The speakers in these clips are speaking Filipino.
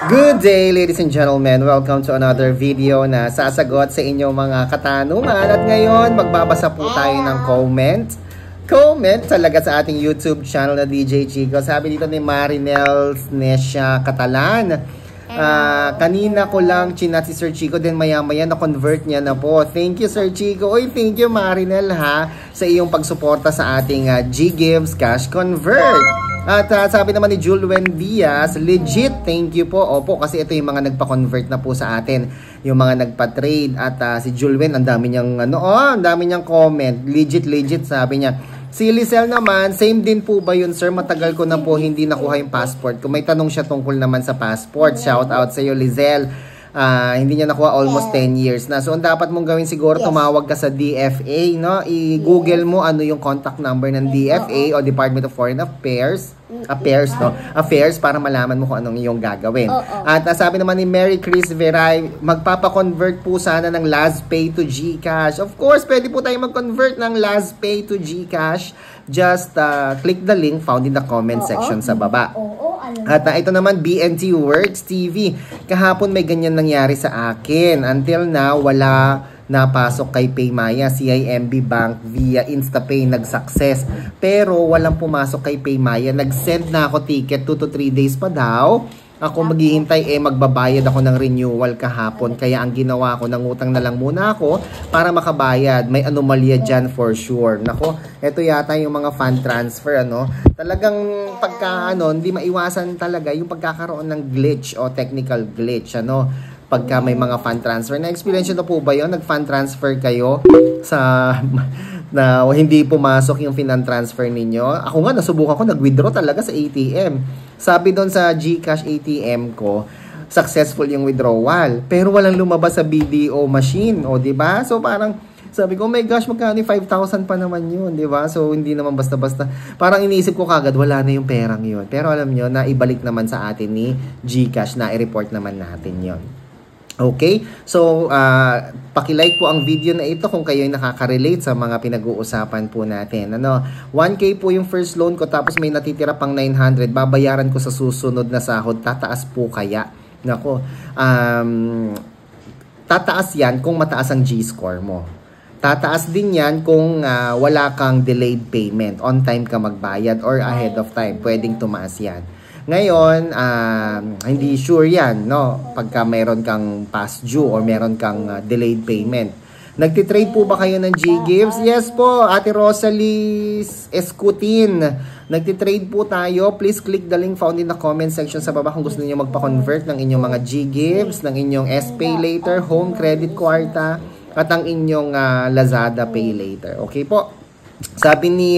Good day, ladies and gentlemen. Welcome to another video na sasagot sa inyong mga katanungan. At ngayon, magbabasa po tayo ng comment talaga sa ating YouTube channel na DJ Chico. Sabi dito ni Marinel Nesha Catalan. Kanina ko lang chinat si Sir Chico, then maya-maya na-convert niya na po. Thank you, Sir Chico. Oy, thank you, Marinel, ha, sa iyong pagsuporta sa ating G-Gives Cash Convert. At sabi naman ni Julwen Diaz, legit, thank you po. Opo, kasi ito yung mga nagpa-convert na po sa atin, yung mga nagpa-trade. At si Julwen, ang dami niyang ang dami niyang comment. Legit, sabi niya. Si Lizelle naman, same din po ba yun, sir? Matagal ko na po hindi nakuha yung passport. Kung may tanong siya tungkol naman sa passport, shout out sa iyo, Lizelle. Hindi niya nakuha almost 10 years na. So, ang dapat mong gawin siguro, tumawag ka sa DFA, no? I-google mo ano yung contact number ng DFA o Department of Foreign Affairs, para malaman mo kung anong iyong gagawin. At sabi naman ni Mary Chris Veray, magpapa-convert po sana ng LazPay to GCash. Of course, pwede po tayo mag-convert ng LazPay to GCash. Just click the link found in the comment section sa baba. At ito naman, BNT Works TV. Kahapon may ganyan nangyari sa akin. Until now, wala napasok kay Paymaya, CIMB Bank via InstaPay, nag-success. Pero walang pumasok kay Paymaya. Nag-send na ako ticket, 2 to 3 days pa daw. Ako maghihintay, magbabayad ako ng renewal kahapon. Kaya ang ginawa ko, nangutang na lang muna ako para makabayad. May anomalya dyan for sure. Nako, ito yata yung mga fund transfer, Talagang pagka, hindi maiwasan talaga yung pagkakaroon ng glitch o technical glitch, pagka may mga fund transfer. Na-experience na po ba yun? Nag-fund transfer kayo sa na hindi pumasok yung finan transfer ninyo? Ako nga, nasubukan ko, nag-withdraw talaga sa ATM. Sabi doon sa GCash ATM ko, successful yung withdrawal. Pero walang lumabas sa BDO machine. O, diba? So, parang, sabi ko, oh my gosh, magkano 5,000 pa naman yun, diba? So, hindi naman basta-basta. Parang iniisip ko kagad, wala na yung perang yun. Pero alam nyo, naibalik naman sa atin ni GCash, na i-report naman natin yun. Okay? So, paki-like po ang video na ito kung kayo ay nakaka-relate sa mga pinag-uusapan po natin. 1K po yung first loan ko, tapos may natitira pang 900. Babayaran ko sa susunod na sahod. Tataas po kaya? Nako, tataas yan kung mataas ang G-score mo. Tataas din yan kung wala kang delayed payment. On time ka magbayad or ahead of time. Pwedeng tumaas yan. Ngayon, hindi sure yan, pagka meron kang past due or meron kang delayed payment. Nagtitrade po ba kayo ng G-Gives? Yes po, Ate Rosalie Escutin. Nagtitrade po tayo. Please click the link found in the comment section sa baba kung gusto niyo magpa-convert ng inyong mga G-Gives, ng inyong S-Pay Later, Home Credit Kwarta, at ang inyong Lazada Pay Later. Okay po? Sabi ni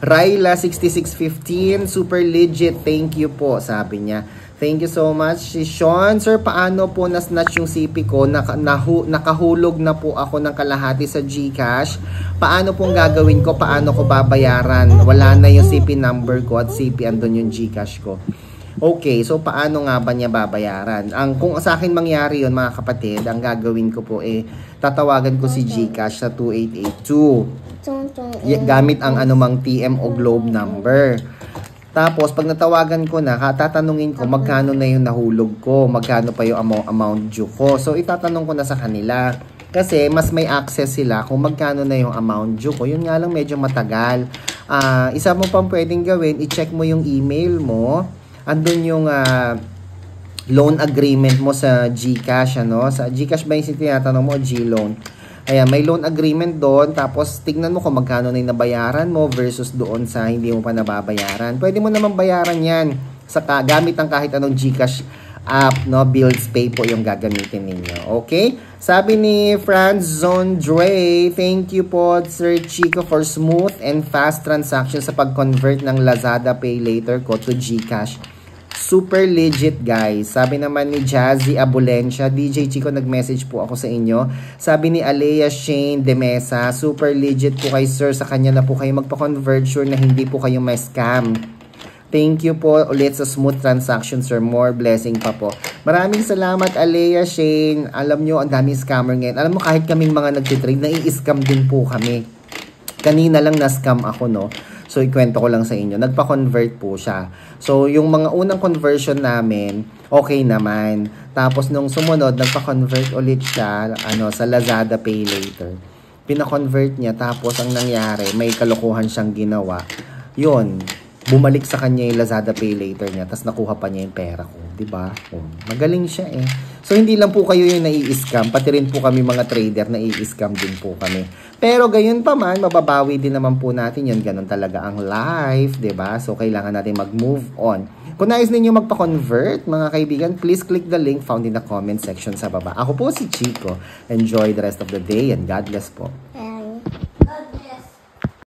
Ryla 6615, super legit, thank you po, sabi niya. Thank you so much. Si Sean, sir, paano po na-snatch yung CP ko? Nakahulog na po ako ng kalahati sa GCash. Paano pong gagawin ko? Paano ko babayaran? Wala na yung CP number ko at CP andun yung GCash ko. Okay, so paano nga ba niya babayaran? Kung sa akin mangyari yun, mga kapatid, ang gagawin ko po tatawagan ko si GCash sa 2882. Gamit ang anumang TM o Globe number. Tapos, pag natawagan ko na, tatanungin ko magkano na yung nahulog ko, magkano pa yung amount due ko. So, itatanong ko na sa kanila. Kasi, mas may access sila kung magkano na yung amount due ko. Yun nga lang, medyo matagal. Isa mo pang pwedeng gawin, i-check mo yung email mo. Andun yung loan agreement mo sa GCash, Sa GCash ba yung tinatanong mo, G-Loan? Ayan, may loan agreement doon, tapos tignan mo kung magkano na yung nabayaran mo versus doon sa hindi mo pa nababayaran. Pwede mo naman bayaran yan sa gamit ang kahit anong GCash app, Bills Pay po yung gagamitin ninyo. Okay? Sabi ni Franz Zondre, thank you po, Sir Chico, for smooth and fast transaction sa pag-convert ng Lazada Pay Later ko to GCash. Super legit, guys. Sabi naman ni Jazzy Abulencia, DJ Chico, nag-message po ako sa inyo. Sabi ni Alea Shane de Mesa, super legit po kay sir. Sa kanya na po kayo magpa-convert, sure na hindi po kayo may scam. Thank you po ulit sa smooth transaction, sir. More blessing pa po. Maraming salamat, Alea Shane. Alam nyo, ang daming scammer ngayon. Alam mo, kahit kaming mga nagtitrade, nai-scam din po kami. Kanina lang na-scam ako, So, ikwento ko lang sa inyo. Nagpa-convert po siya. So, yung mga unang conversion namin, okay naman. Tapos, nung sumunod, nagpa-convert ulit siya sa Lazada Pay Later. Pina-convert niya. Tapos, ang nangyari, may kalokohan siyang ginawa. Yun, bumalik sa kanya yung Lazada Pay Later niya. Tapos, nakuha pa niya yung pera ko. Diba? Magaling siya eh. So, hindi lang po kayo yung nai-scam. Pati rin po kami mga trader, nai-scam din po kami. Pero, gayon pa man, mababawi din naman po natin yun. Ganon talaga ang life, diba? So, kailangan natin mag-move on. Kung nais ninyo magpa-convert, mga kaibigan, please click the link found in the comment section sa baba. Ako po si Chico. Enjoy the rest of the day and God bless po.